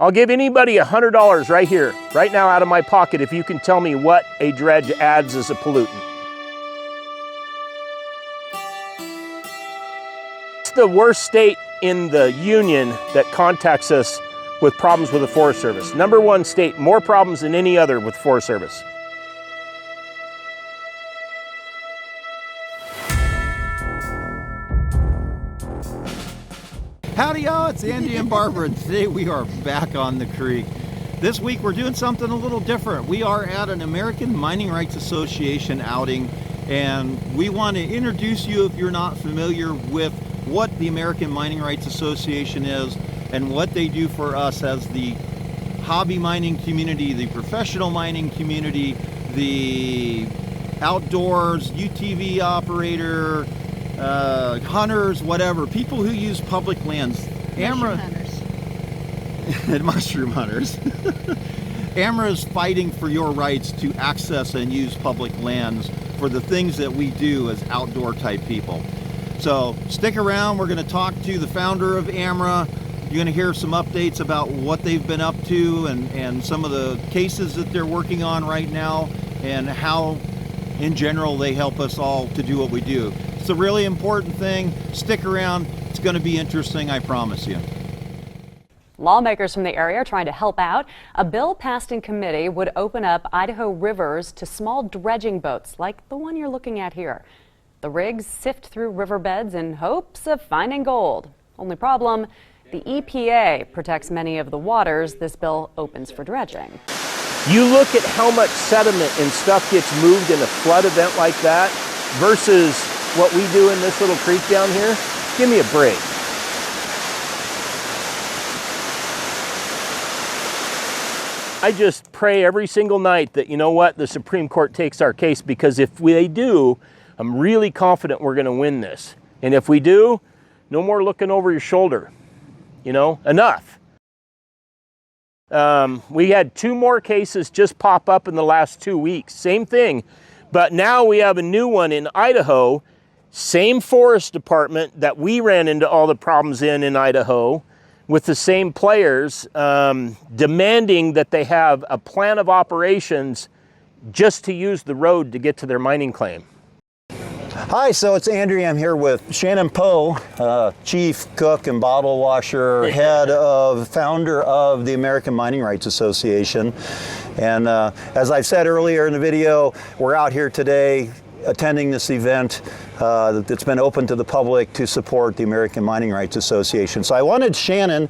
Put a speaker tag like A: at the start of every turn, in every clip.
A: I'll give anybody $100 right here, right now out of my pocket if you can tell me what a dredge adds as a pollutant. It's the worst state in the union that contacts us with problems with the Forest Service. #1 state, more problems than any other with Forest Service.
B: Howdy y'all, it's Andy and Barbara, and today we are back on the creek. This week we're doing something a little different. We are at an American Mining Rights Association outing, and we want to introduce you, if you're not familiar with what the American Mining Rights Association is and what they do for us as the hobby mining community, the professional mining community, the outdoors UTV operator, hunters, whatever, people who use public lands. AMRA and mushroom hunters. AMRA is fighting for your rights to access and use public lands for the things that we do as outdoor type people. So stick around. We're going to talk to the founder of AMRA. You're going to hear some updates about what they've been up to and some of the cases that they're working on right now, and how in general they help us all to do what we do. It's a really important thing. Stick around. It's going to be interesting, I promise you.
C: Lawmakers from the area are trying to help out. A bill passed in committee would open up Idaho rivers to small dredging boats like the one you're looking at here. The rigs sift through riverbeds in hopes of finding gold. Only problem, the EPA protects many of the waters this bill opens for dredging.
A: You look at how much sediment and stuff gets moved in a flood event like that versus what we do in this little creek down here. Give me a break. I just pray every single night that, you know what, the Supreme Court takes our case, because if they do, I'm really confident we're going to win this. And if we do, no more looking over your shoulder. You know, enough. We had 2 more cases just pop up in the last 2 weeks. Same thing. But now we have a new one in Idaho. Same forest department that we ran into all the problems in Idaho, with the same players, demanding that they have a plan of operations just to use the road to get to their mining claim.
B: Hi, so it's Andrew. I'm here with Shannon Poe, chief cook and bottle washer, founder of the American Mining Rights Association. And as I said earlier in the video, we're out here today attending this event that's been open to the public to support the American Mining Rights Association. So I wanted Shannon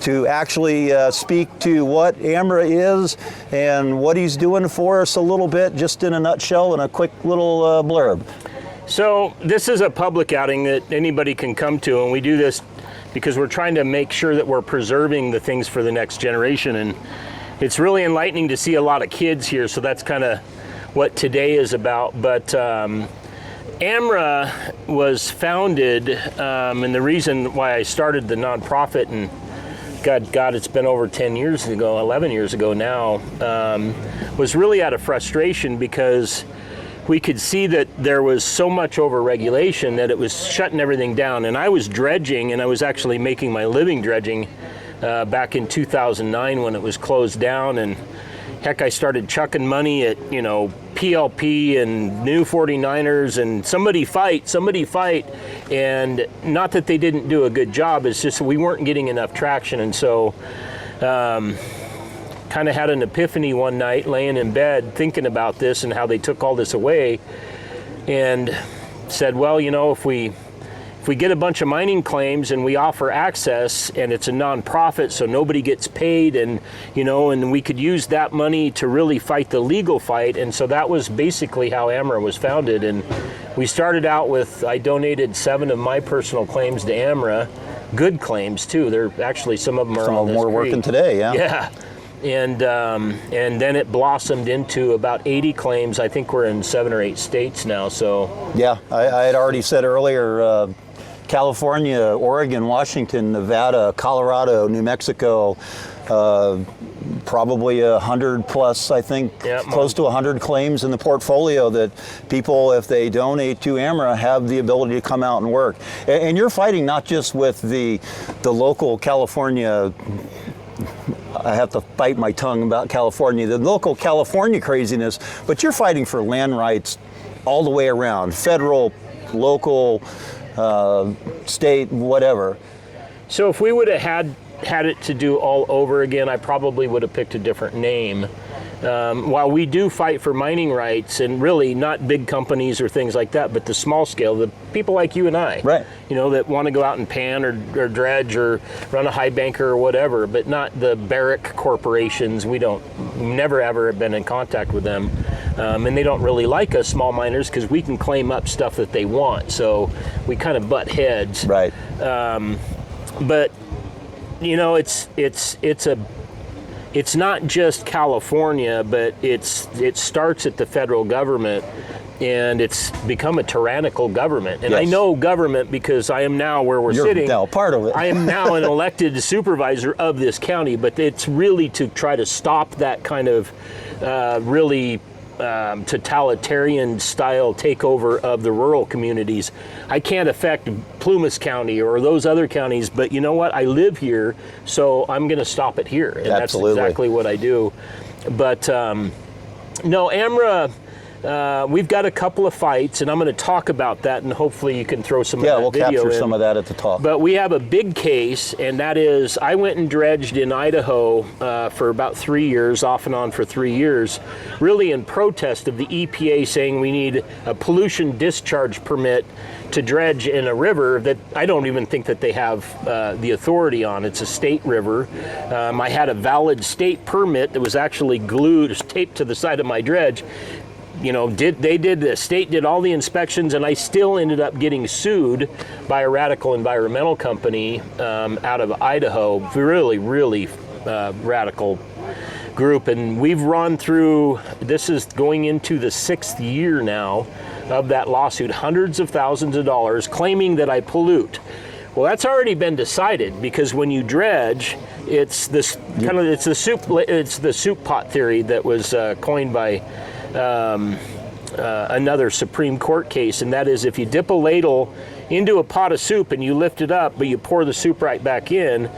B: to actually speak to what AMRA is and what he's doing for us a little bit, just in a nutshell and a quick little blurb.
A: So this is a public outing that anybody can come to, and we do this because we're trying to make sure that we're preserving the things for the next generation. And it's really enlightening to see a lot of kids here, so that's kind of what today is about. But AMRA was founded, and the reason why I started the nonprofit, and God, it's been over 10 years ago, 11 years ago now, was really out of frustration, because we could see that there was so much over-regulation that it was shutting everything down. And I was dredging, and I was actually making my living dredging back in 2009 when it was closed down. And heck, I started chucking money at, you know, PLP and New 49ers, and somebody fight. And not that they didn't do a good job, it's just we weren't getting enough traction. And so kind of had an epiphany one night laying in bed thinking about this and how they took all this away, and said, well, you know, if we get a bunch of mining claims and we offer access, and it's a nonprofit so nobody gets paid, and you know, and we could use that money to really fight the legal fight. And so that was basically how AMRA was founded. And we started out with, I donated 7 of my personal claims to AMRA, good claims too. They're actually, some of them are on this creek.
B: Working today, yeah.
A: Yeah. And then it blossomed into about 80 claims. I think we're in 7 or 8 states now. So
B: yeah, I had already said earlier, California, Oregon, Washington, Nevada, Colorado, New Mexico, probably 100 plus, I think, close to 100 claims in the portfolio that people, if they donate to AMRA, have the ability to come out and work. And you're fighting not just with the local California I have to bite my tongue about California, the local California craziness, but you're fighting for land rights all the way around, federal, local, state, whatever.
A: So if we would have had it to do all over again, I probably would have picked a different name. While we do fight for mining rights, and really not big companies or things like that, but the small scale, the people like you and I,
B: right?
A: You know, that want to go out and pan or dredge or run a high banker or whatever, but not the barrack corporations. We never ever have been in contact with them, and they don't really like us small miners because we can claim up stuff that they want. So we kind of butt heads,
B: right?
A: But you know, it's not just California, but it starts at the federal government, and it's become a tyrannical government. And yes. I know government because I am now where we're sitting.
B: You're now part of it.
A: I am now an elected supervisor of this county, but it's really to try to stop that kind of really totalitarian style takeover of the rural communities. I can't affect Plumas County or those other counties, but you know what? I live here, so I'm going to stop it here. And
B: Absolutely.
A: That's exactly what I do. But no, AMRA, we've got a couple of fights, and I'm going to talk about that, and hopefully you can throw some of that video in.
B: Yeah, we'll capture some of that at the talk.
A: But we have a big case, and that is I went and dredged in Idaho for about 3 years, off and on for 3 years, really in protest of the EPA saying we need a pollution discharge permit to dredge in a river that I don't even think that they have the authority on. It's a state river. I had a valid state permit that was actually taped to the side of my dredge. You know, the state did all the inspections, and I still ended up getting sued by a radical environmental company out of Idaho. Really, really radical group. And we've run through, this is going into the 6th year now of that lawsuit, hundreds of thousands of dollars, claiming that I pollute. Well, that's already been decided, because when you dredge, it's this kind of it's the soup pot theory that was coined by another Supreme Court case, and that is if you dip a ladle into a pot of soup and you lift it up, but you pour the soup right back in,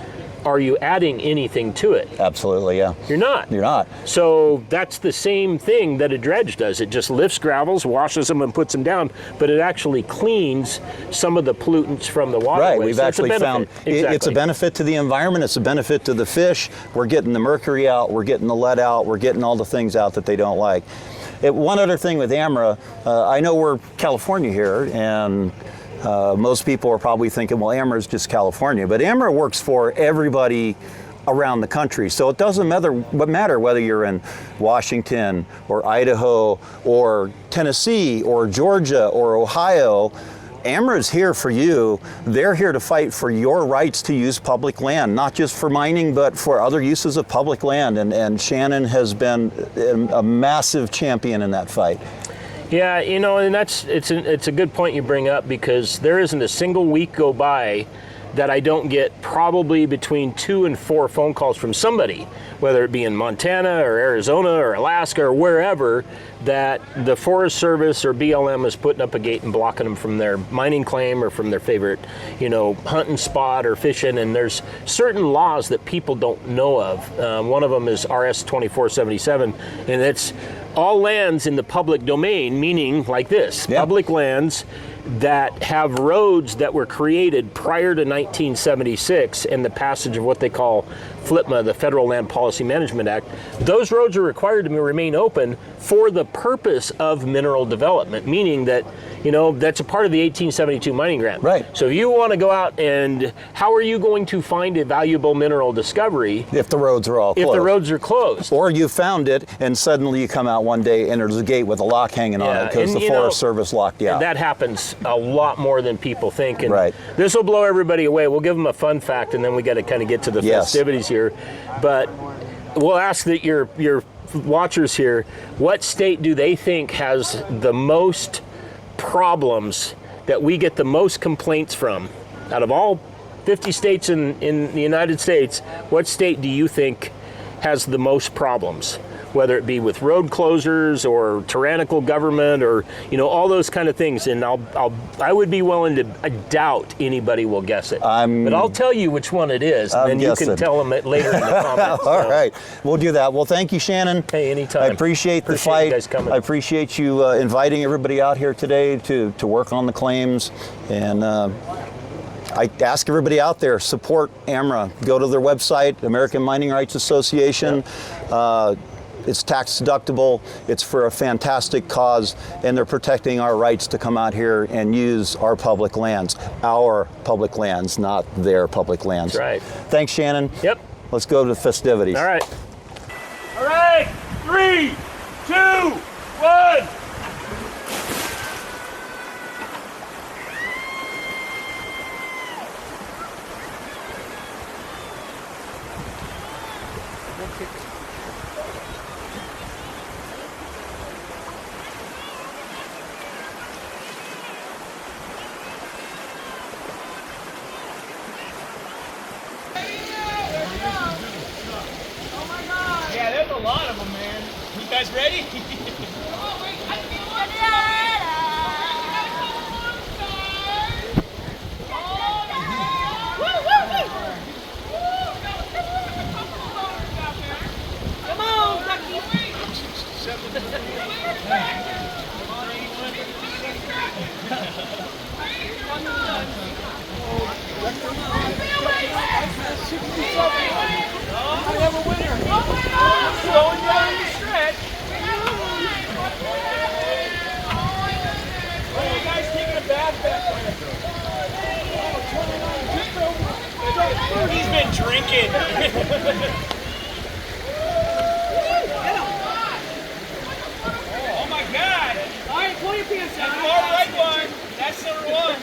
A: are you adding anything to it?
B: Absolutely, yeah.
A: You're not.
B: You're not.
A: So that's the same thing that a dredge does. It just lifts gravels, washes them, and puts them down, but it actually cleans some of the pollutants from the waterways.
B: Right, we've actually found it's a benefit to the environment, it's a benefit to the fish. We're getting the mercury out, we're getting the lead out, we're getting all the things out that they don't like. One other thing with AMRA, I know we're California here, and most people are probably thinking, well, AMRA is just California, but AMRA works for everybody around the country. So it doesn't matter whether you're in Washington or Idaho or Tennessee or Georgia or Ohio. AMRA is here for you. They're here to fight for your rights to use public land, not just for mining, but for other uses of public land. And Shannon has been a massive champion in that fight.
A: Yeah, you know, and it's a good point you bring up, because there isn't a single week go by that I don't get probably between 2 and 4 phone calls from somebody, whether it be in Montana or Arizona or Alaska or wherever, that the Forest Service or BLM is putting up a gate and blocking them from their mining claim or from their favorite, you know, hunting spot or fishing. And there's certain laws that people don't know of. One of them is RS 2477, and it's all lands in the public domain, meaning like this, public lands that have roads that were created prior to 1976 and the passage of what they call FLPMA, the Federal Land Policy Management Act. Those roads are required to remain open for the purpose of mineral development, meaning that, you know, that's a part of the 1872 mining grant.
B: Right.
A: So if you want to go out, and how are you going to find a valuable mineral discovery
B: if the roads are all closed?
A: If the roads are closed.
B: Or you found it and suddenly you come out one day and there's a gate with a lock hanging on it because the Forest Service locked you out.
A: That happens a lot more than people think. And
B: right.
A: This will blow everybody away. We'll give them a fun fact, and then we got to kind of get to the festivities here. But we'll ask that your watchers here, what state do they think has the most problems, that we get the most complaints from? Out of all 50 states in the United States, what state do you think has the most problems? whether it be with road closures or tyrannical government or, you know, all those kind of things. And I would be willing to, I doubt anybody will guess it. But I'll tell you which one it is, and then you can tell them it later in the comments.
B: All right, we'll do that. Well, thank you, Shannon.
A: Hey, anytime.
B: I appreciate the fight.
A: You guys coming.
B: I appreciate you inviting everybody out here today to work on the claims. And I ask everybody out there, support AMRA. Go to their website, American Mining Rights Association. It's tax deductible. It's for a fantastic cause, and they're protecting our rights to come out here and use our public lands, not their public lands.
A: That's right.
B: Thanks, Shannon.
A: Yep.
B: Let's go to the festivities.
A: All right. All right. 3, 2, 1.
D: Yeah, there's a lot of them, man. You guys ready? Come on, Ducky. I have a winner. Slowing down the stretch. Oh, you guys taking a bath back there. He's been drinking. Oh my God. All right, pull your pants down. That's the right one. That's number 1.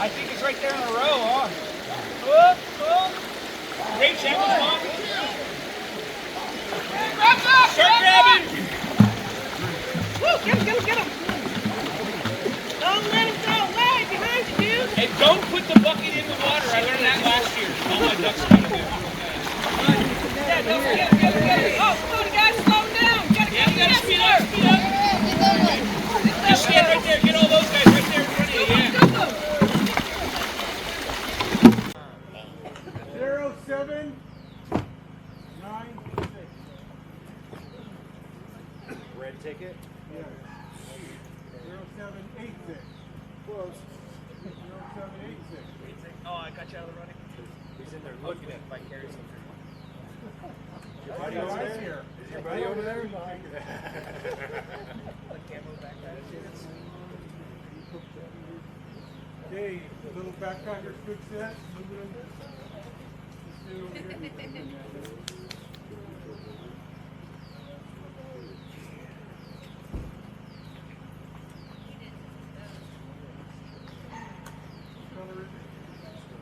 D: I think it's right there in a row, huh? Whoop, whoop. Great check, Mom. Start grabbing. Woo, get him. Don't let him go away behind you, dude. And don't put the bucket in the water. I learned that last year. All my ducks got to do. Yeah, don't forget. Oh, come on, guys, slow down. You gotta speed up. Just stand right there. Get all those guys right there in front of you. Yeah.
E: 0796.
B: Red ticket?
E: Yes. 0786. Close. 0786.
D: Oh, I got you out of the running.
B: He's in there looking at vicarious.
E: Your buddy over there? Is your buddy over there? Okay, the little backpacker good set.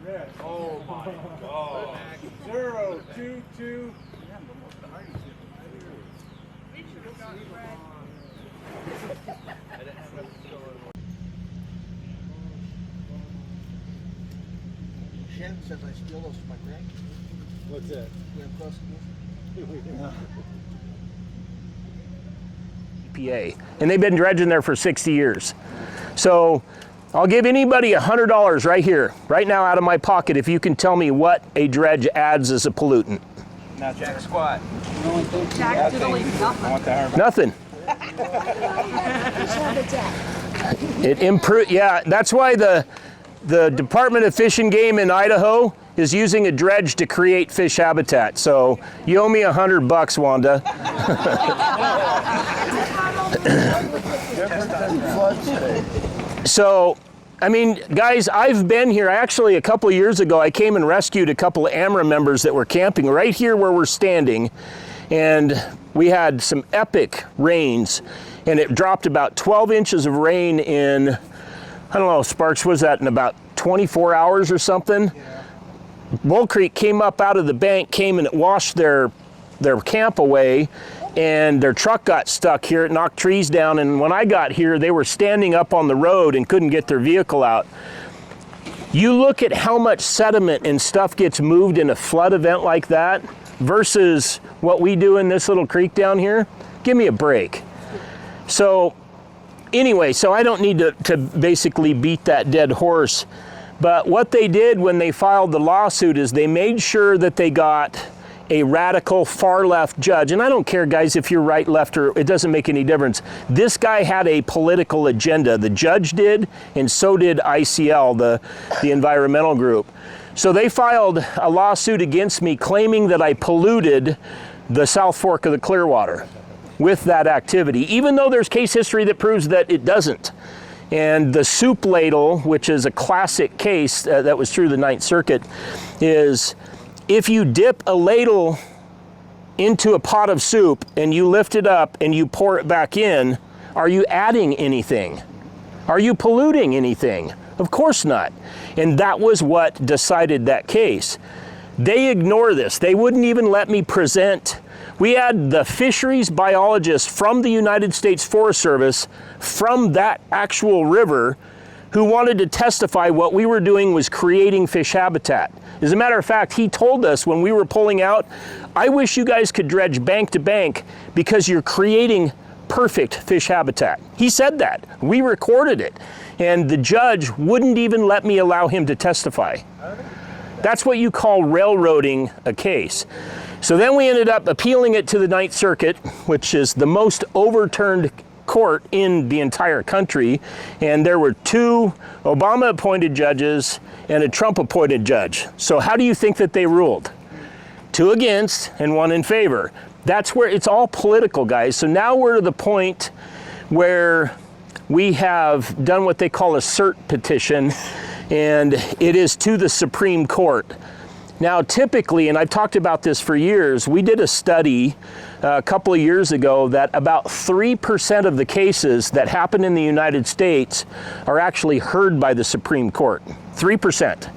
E: Red. Oh my God. 022.
F: Shannon says I steal those from my grandkids.
E: What's that?
F: You have customers?
A: EPA, and they've been dredging there for 60 years. So I'll give anybody $100 right here, right now out of my pocket if you can tell me what a dredge adds as a pollutant.
D: Now jack squat.
A: Nothing. It improves. Yeah, that's why the Department of Fish and Game in Idaho is using a dredge to create fish habitat. So you owe me $100, Wanda. So, I mean, guys, I've been here. Actually, a couple of years ago, I came and rescued a couple of AMRA members that were camping right here where we're standing. And we had some epic rains. And it dropped about 12 inches of rain in, I don't know, Sparks, was that in about 24 hours or something? Yeah. Bull Creek came up out of the bank, came and it washed their camp away. And their truck got stuck here. It knocked trees down. And when I got here, they were standing up on the road and couldn't get their vehicle out. You look at how much sediment and stuff gets moved in a flood event like that. versus what we do in this little creek down here, give me a break. So anyway, so I don't need to basically beat that dead horse, but what they did when they filed the lawsuit is they made sure that they got a radical far left judge. And I don't care, guys, if you're right, left, or it doesn't make any difference. This guy had a political agenda. The judge did, and so did ICL, the environmental group. So they filed a lawsuit against me claiming that I polluted the South Fork of the Clearwater with that activity, even though there's case history that proves that it doesn't. And the soup ladle, which is a classic case that was through the Ninth Circuit, is if you dip a ladle into a pot of soup and you lift it up and you pour it back in, are you adding anything? Are you polluting anything? Of course not. And that was what decided that case. They ignore this. They wouldn't even let me present. We had the fisheries biologist from the United States Forest Service from that actual river who wanted to testify what we were doing was creating fish habitat. As a matter of fact, he told us when we were pulling out, I wish you guys could dredge bank to bank because you're creating perfect fish habitat. He said that. We recorded it. And the judge wouldn't even let me allow him to testify. That's what you call railroading a case. So then we ended up appealing it to the Ninth Circuit, which is the most overturned court in the entire country. And there were 2 Obama-appointed judges and a Trump-appointed judge. So how do you think that they ruled? 2 against and 1 in favor. That's where it's all political, guys. So now we're to the point where we have done what they call a cert petition, and it is to the Supreme Court. Now, typically, and I've talked about this for years, we did a study a couple of years ago that about 3% of the cases that happen in the United States are actually heard by the Supreme Court. 3%.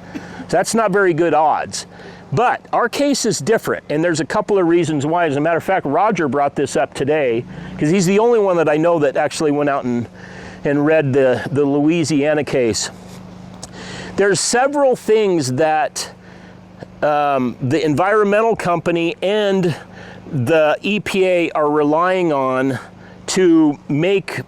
A: That's not very good odds. But our case is different, and there's a couple of reasons why. As a matter of fact, Roger brought this up today, because he's the only one that I know that actually went out and read the Louisiana case. There's several things that the environmental company and the EPA are relying on to make,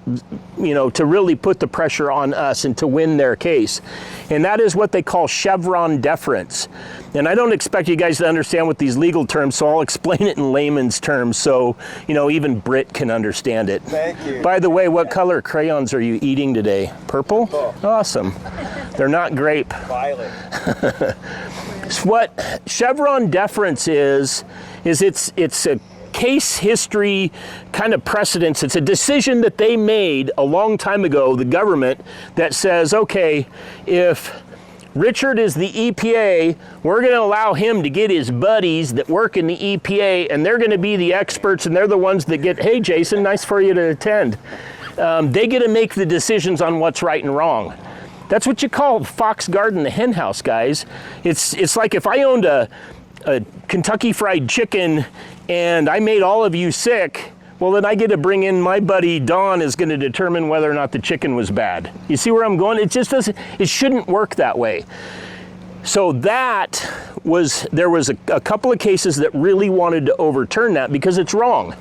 A: to really put the pressure on us and to win their case. And that is what they call Chevron deference. And I don't expect you guys to understand what these legal terms, so I'll explain it in layman's terms so, even Brit can understand it.
F: Thank you.
A: By the way, what color crayons are you eating today? Purple? Awesome. They're not grape.
F: Violet.
A: What Chevron deference is it's a case history kind of precedence. It's a decision that they made a long time ago, the government, that says, okay, if Richard is the EPA, we're going to allow him to get his buddies that work in the EPA, and they're going to be the experts, and they're the ones that get, hey, Jason, nice for you to attend. They get to make the decisions on what's right and wrong. That's what you call Fox Garden the hen house, guys. It's like if I owned a Kentucky Fried Chicken and I made all of you sick, well, then I get to bring in my buddy Don is going to determine whether or not the chicken was bad. You see where I'm going? It just doesn't, it shouldn't work that way. So there was a couple of cases that really wanted to overturn that because it's wrong.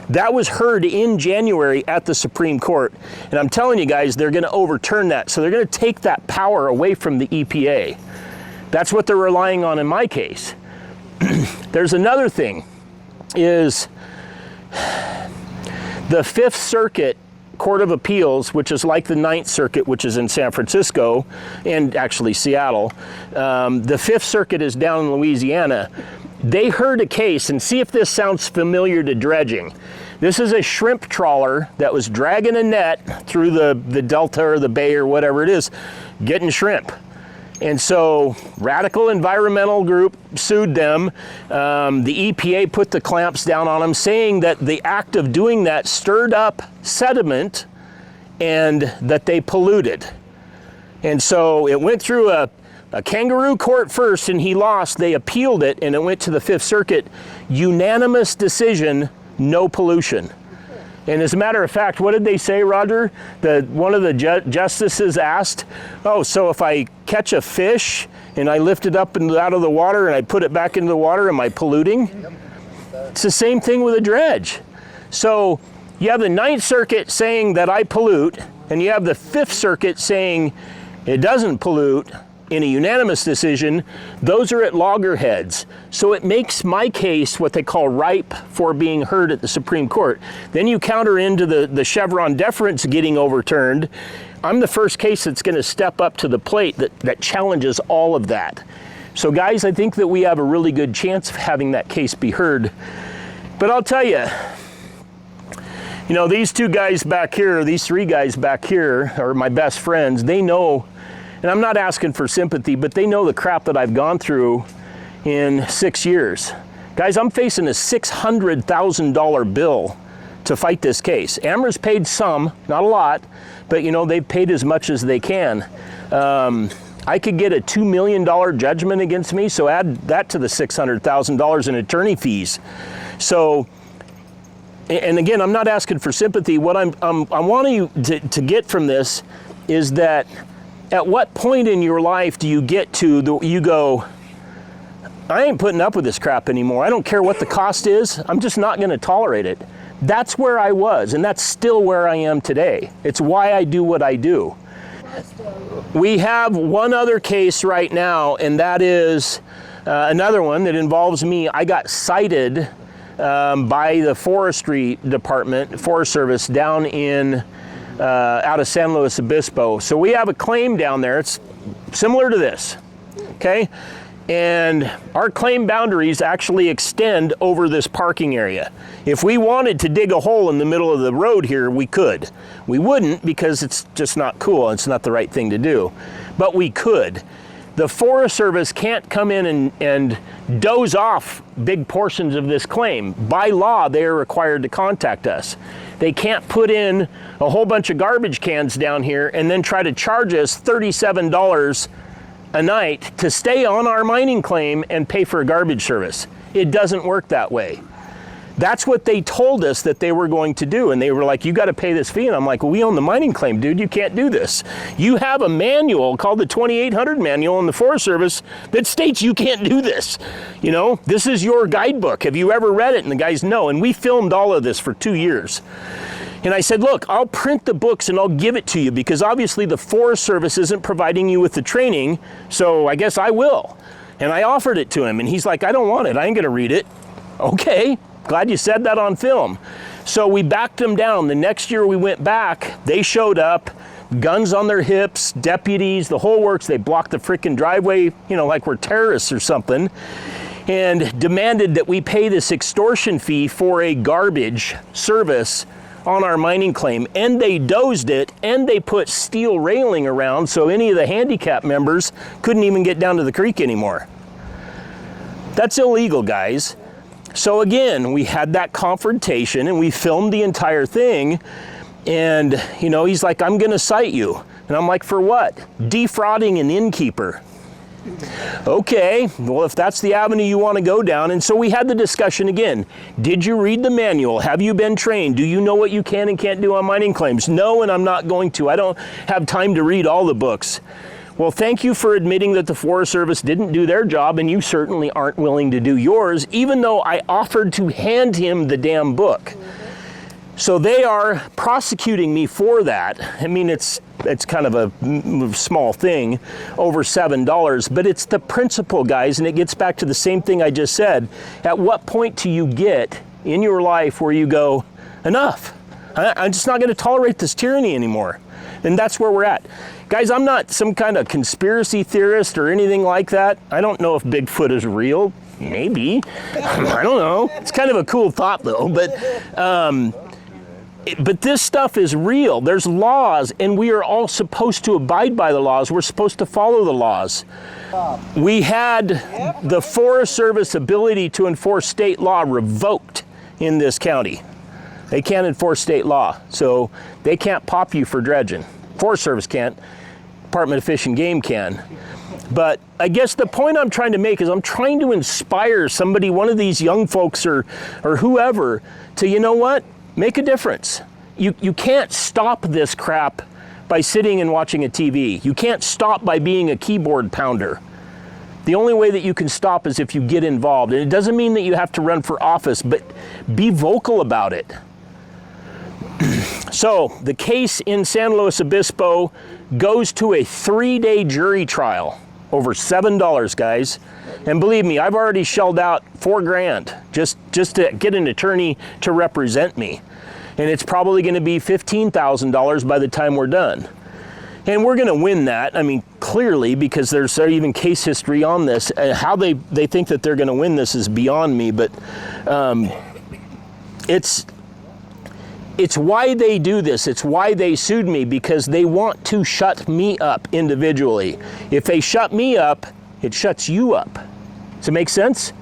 A: That was heard in January at the Supreme Court. And I'm telling you guys, they're going to overturn that. So they're going to take that power away from the EPA. That's what they're relying on in my case. There's another thing, is the Fifth Circuit Court of Appeals, which is like the Ninth Circuit, which is in San Francisco, and actually Seattle. The Fifth Circuit is down in Louisiana. They heard a case, and see if this sounds familiar to dredging. This is a shrimp trawler that was dragging a net through the delta or the bay or whatever it is, getting shrimp. And so Radical Environmental Group sued them. The EPA put the clamps down on them, saying that the act of doing that stirred up sediment and that they polluted. And so it went through a kangaroo court first, and he lost. They appealed it, and it went to the Fifth Circuit. Unanimous decision, no pollution. And as a matter of fact, what did they say, Roger? One of the justices asked, oh, so if I catch a fish and I lift it up and out of the water and I put it back into the water, am I polluting? Yep. It's the same thing with a dredge. So you have the Ninth Circuit saying that I pollute, and you have the Fifth Circuit saying it doesn't pollute in a unanimous decision. Those are at loggerheads. So it makes my case what they call ripe for being heard at the Supreme Court. Then you counter into the Chevron deference getting overturned. I'm the first case that's going to step up to the plate that challenges all of that. So guys, I think that we have a really good chance of having that case be heard. But I'll tell you, you know, these two guys back here, these three guys back here are my best friends. They know, and I'm not asking for sympathy, but they know the crap that I've gone through in 6 years. Guys, I'm facing a $600,000 bill to fight this case. AMRA's paid some, not a lot, but you know, they've paid as much as they can. I could get a $2 million judgment against me, so add that to the $600,000 in attorney fees. So, and again, I'm not asking for sympathy. What I want you to get from this is that at what point in your life do you get to you go, I ain't putting up with this crap anymore. I don't care what the cost is. I'm just not going to tolerate it. That's where I was, and that's still where I am today. It's why I do what I do. We have one other case right now, and that is another one that involves me. I got cited by the Forestry Department, Forest Service, down in out of San Luis Obispo. So we have a claim down there. It's similar to this, okay? And our claim boundaries actually extend over this parking area. If we wanted to dig a hole in the middle of the road here, we could. We wouldn't because it's just not cool. It's not the right thing to do. But we could. The Forest Service can't come in and doze off big portions of this claim. By law, they are required to contact us. They can't put in a whole bunch of garbage cans down here and then try to charge us $37 a night to stay on our mining claim and pay for a garbage service. It doesn't work that way. That's what they told us that they were going to do. And they were like, you got to pay this fee. And I'm like, well, we own the mining claim, dude. You can't do this. You have a manual called the 2800 manual in the Forest Service that states you can't do this. You know, this is your guidebook. Have you ever read it? And the guys, no. And we filmed all of this for 2 years. And I said, look, I'll print the books and I'll give it to you because obviously the Forest Service isn't providing you with the training, so I guess I will. And I offered it to him and he's like, I don't want it. I ain't gonna read it. Okay, glad you said that on film. So we backed them down. The next year we went back, they showed up, guns on their hips, deputies, the whole works. They blocked the frickin' driveway, you know, like we're terrorists or something, and demanded that we pay this extortion fee for a garbage service on our mining claim. And they dozed it, and they put steel railing around so any of the handicap members couldn't even get down to the creek anymore. That's illegal, guys. So again, we had that confrontation and we filmed the entire thing. And you know, he's like, I'm gonna cite you. And I'm like, for what? Defrauding an innkeeper. Okay, well, if that's the avenue you want to go down. And so we had the discussion again. Did you read the manual? Have you been trained? Do you know what you can and can't do on mining claims? No, and I'm not going to. I don't have time to read all the books. Well, thank you for admitting that the Forest Service didn't do their job, and you certainly aren't willing to do yours, even though I offered to hand him the damn book. So they are prosecuting me for that. I mean, it's kind of a small thing, over $7, but it's the principle, guys, and it gets back to the same thing I just said. At what point do you get in your life where you go, enough? I'm just not going to tolerate this tyranny anymore. And that's where we're at. Guys, I'm not some kind of conspiracy theorist or anything like that. I don't know if Bigfoot is real. Maybe. I don't know. It's kind of a cool thought, though. But this stuff is real. There's laws, and we are all supposed to abide by the laws. We're supposed to follow the laws. We had the Forest Service ability to enforce state law revoked in this county. They can't enforce state law, so they can't pop you for dredging. Forest Service can't. Department of Fish and Game can. But I guess the point I'm trying to make is I'm trying to inspire somebody, one of these young folks or whoever, to, you know what? Make a difference. You can't stop this crap by sitting and watching a TV. You can't stop by being a keyboard pounder. The only way that you can stop is if you get involved. And it doesn't mean that you have to run for office, but be vocal about it. So the case in San Luis Obispo goes to a 3-day jury trial, over $7, guys. And believe me, I've already shelled out $4 grand just to get an attorney to represent me. And it's probably going to be $15,000 by the time we're done. And we're going to win that. I mean, clearly, because there's even case history on this. How they think that they're going to win this is beyond me. But it's why they do this. It's why they sued me, because they want to shut me up individually. If they shut me up, it shuts you up. Does it make sense?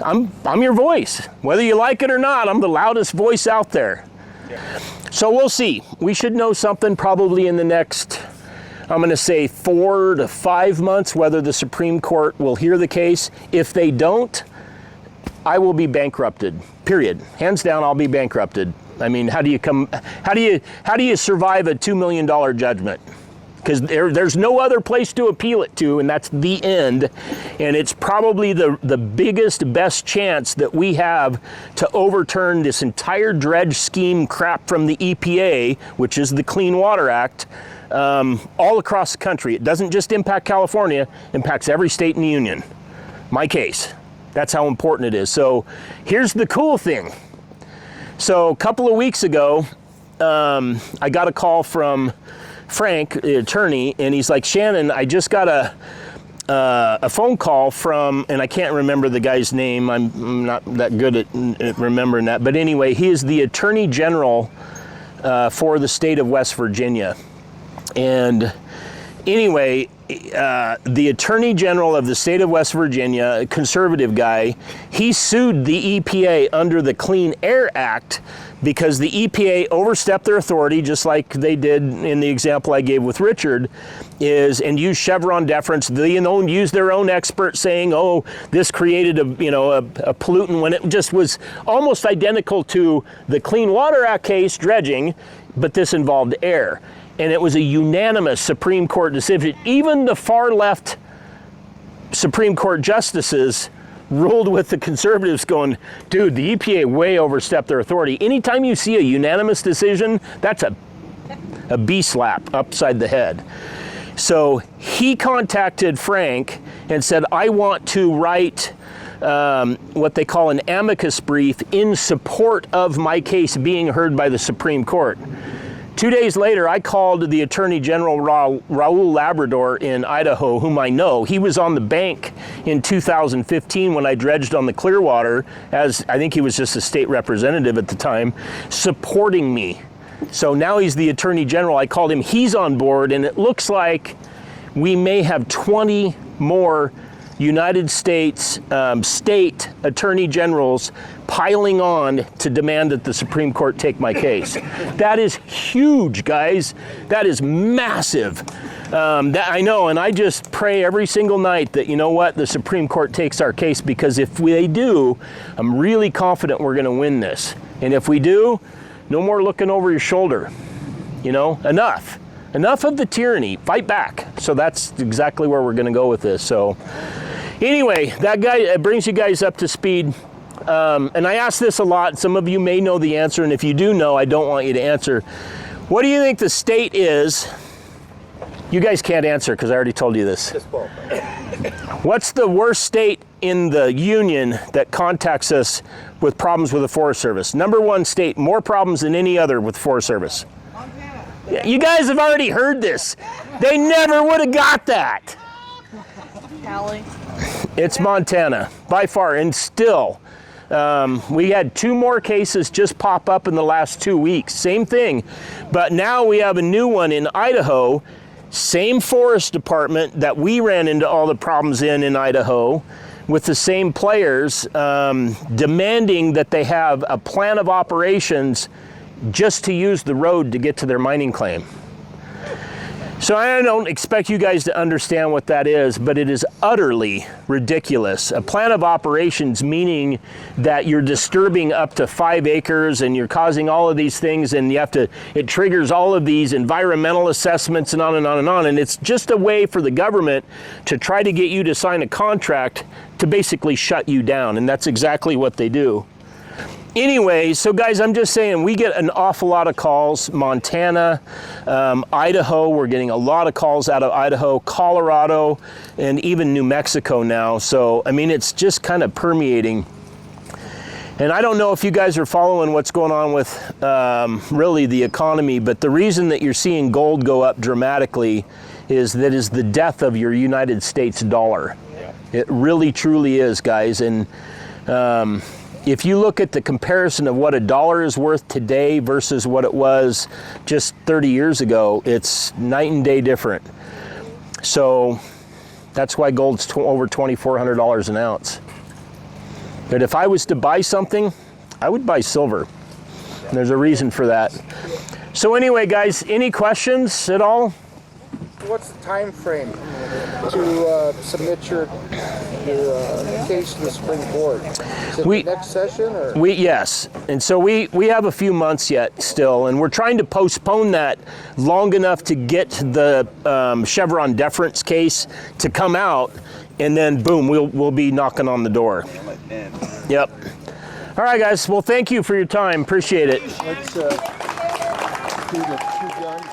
A: I'm your voice. Whether you like it or not, I'm the loudest voice out there. So we'll see. We should know something probably in the next, I'm going to say 4 to 5 months, whether the Supreme Court will hear the case. If they don't, I will be bankrupted. Period. Hands down, I'll be bankrupted. I mean, how do you survive a $2 million judgment? Because there's no other place to appeal it to, and that's the end. And it's probably the biggest, best chance that we have to overturn this entire dredge scheme crap from the EPA, which is the Clean Water Act, all across the country. It doesn't just impact California, it impacts every state in the union. My case. That's how important it is. So here's the cool thing. So a couple of weeks ago, I got a call from Frank, the attorney, and he's like, Shannon, I just got a phone call from, and I can't remember the guy's name. I'm not that good at remembering that. But anyway, he is the Attorney General for the state of West Virginia. And anyway, the Attorney General of the state of West Virginia, a conservative guy, he sued the EPA under the Clean Air Act because the EPA overstepped their authority, just like they did in the example I gave with Richard, and used Chevron deference. They used their own expert saying, oh, this created a pollutant, when it just was almost identical to the Clean Water Act case, dredging, but this involved air. And it was a unanimous Supreme Court decision. Even the far left Supreme Court justices ruled with the conservatives going, dude, the EPA way overstepped their authority. Anytime you see a unanimous decision, that's a B slap upside the head. So he contacted Frank and said, I want to write what they call an amicus brief in support of my case being heard by the Supreme Court. 2 days later, I called the Attorney General Raul Labrador in Idaho, whom I know. He was on the bank in 2015 when I dredged on the Clearwater, as I think he was just a state representative at the time, supporting me. So now he's the Attorney General. I called him. He's on board, and it looks like we may have 20 more United States state attorney generals piling on to demand that the Supreme Court take my case. That is huge, guys. That is massive. That I know, and I just pray every single night that, you know what, the Supreme Court takes our case, because if they do, I'm really confident we're going to win this. And if we do, no more looking over your shoulder. You know, enough. Enough of the tyranny. Fight back. So that's exactly where we're going to go with this. So anyway, that guy brings you guys up to speed. And I ask this a lot. Some of you may know the answer, and if you do know, I don't want you to answer. What do you think the state is? You guys can't answer because I already told you this. What's the worst state in the union that contacts us with problems with the Forest Service? Number one state, more problems than any other with the Forest Service. Montana. You guys have already heard this. They never would have got that.
G: Cali.
A: It's Montana, by far, and still. We had 2 more cases just pop up in the last 2 weeks. Same thing. But now we have a new one in Idaho. Same forest department that we ran into all the problems in Idaho, with the same players demanding that they have a plan of operations just to use the road to get to their mining claim. So I don't expect you guys to understand what that is, but it is utterly ridiculous. A plan of operations, meaning that you're disturbing up to 5 acres and you're causing all of these things, and it triggers all of these environmental assessments and on and on and on. And it's just a way for the government to try to get you to sign a contract to basically shut you down. And that's exactly what they do. Anyway, so guys, I'm just saying, we get an awful lot of calls. Montana, Idaho, we're getting a lot of calls out of Idaho, Colorado, and even New Mexico now. So, I mean, it's just kind of permeating. And I don't know if you guys are following what's going on with really the economy, but the reason that you're seeing gold go up dramatically is the death of your United States dollar. Yeah. It really, truly is, guys. And if you look at the comparison of what a dollar is worth today versus what it was just 30 years ago, it's night and day different. So that's why gold's over $2,400 an ounce. But if I was to buy something, I would buy silver. And there's a reason for that. So anyway, guys, any questions at all?
F: What's the time frame to submit your case to the Supreme Court? Is it the next session, or?
A: Yes, and so we have a few months yet still, and we're trying to postpone that long enough to get the Chevron deference case to come out, and then boom, we'll be knocking on the door. Yep. All right, guys. Well, thank you for your time. Appreciate it.
F: Let's do the 2 guns.